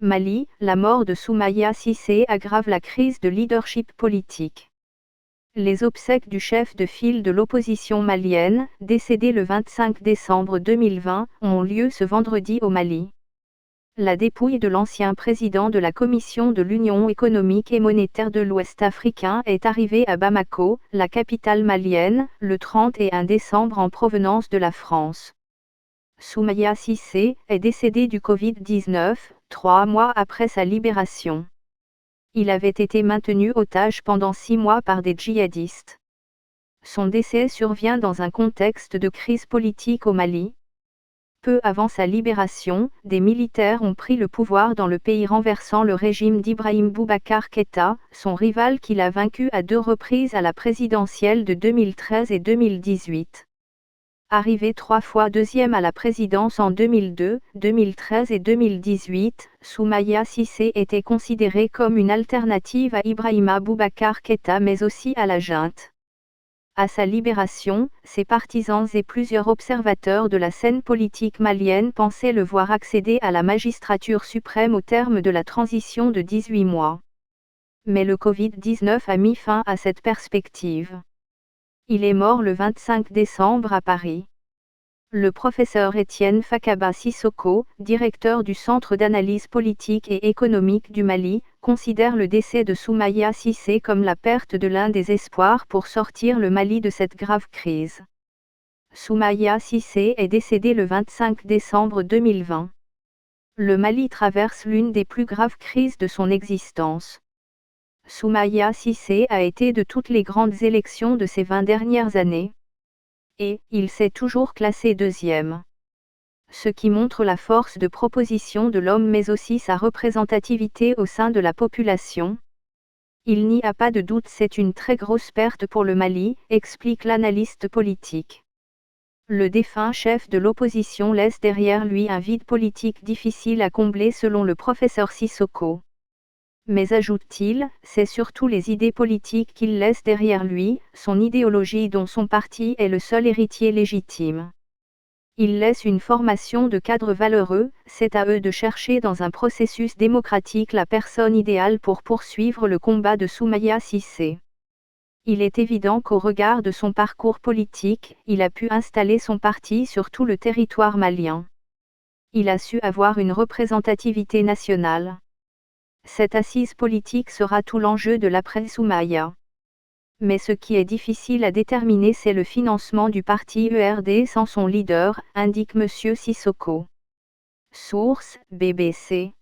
Mali, la mort de Soumaïa Cissé aggrave la crise de leadership politique. Les obsèques du chef de file de l'opposition malienne, décédé le 25 décembre 2020, ont lieu ce vendredi au Mali. La dépouille de l'ancien président de la Commission de l'Union économique et monétaire de l'Ouest africain est arrivée à Bamako, la capitale malienne, le 31 décembre en provenance de la France. Soumaïa Cissé est décédé du Covid-19, 3 mois après sa libération. Il avait été maintenu otage pendant 6 mois par des djihadistes. Son décès survient dans un contexte de crise politique au Mali. Peu avant sa libération, des militaires ont pris le pouvoir dans le pays renversant le régime d'Ibrahim Boubacar Keïta, son rival qu'il a vaincu à 2 reprises à la présidentielle de 2013 et 2018. Arrivé 3 fois deuxième à la présidence en 2002, 2013 et 2018, Soumaïa Cissé était considéré comme une alternative à Ibrahima Boubacar Keïta mais aussi à la junte. À sa libération, ses partisans et plusieurs observateurs de la scène politique malienne pensaient le voir accéder à la magistrature suprême au terme de la transition de 18 mois. Mais le Covid-19 a mis fin à cette perspective. Il est mort le 25 décembre à Paris. Le professeur Étienne Fakaba Sissoko, directeur du Centre d'analyse politique et économique du Mali, considère le décès de Soumaïa Cissé comme la perte de l'un des espoirs pour sortir le Mali de cette grave crise. Soumaïa Cissé est décédé le 25 décembre 2020. Le Mali traverse l'une des plus graves crises de son existence. Soumaïa Cissé a été de toutes les grandes élections de ces 20 dernières années. Et il s'est toujours classé deuxième. Ce qui montre la force de proposition de l'homme mais aussi sa représentativité au sein de la population. Il n'y a pas de doute, c'est une très grosse perte pour le Mali, explique l'analyste politique. Le défunt chef de l'opposition laisse derrière lui un vide politique difficile à combler selon le professeur Sissoko. Mais ajoute-t-il, c'est surtout les idées politiques qu'il laisse derrière lui, son idéologie dont son parti est le seul héritier légitime. Il laisse une formation de cadres valeureux, c'est à eux de chercher dans un processus démocratique la personne idéale pour poursuivre le combat de Soumaïa Cissé. Il est évident qu'au regard de son parcours politique, il a pu installer son parti sur tout le territoire malien. Il a su avoir une représentativité nationale. Cette assise politique sera tout l'enjeu de l'après-Soumaïa. Mais ce qui est difficile à déterminer, c'est le financement du parti ERD sans son leader, indique M. Sissoko. Source, BBC.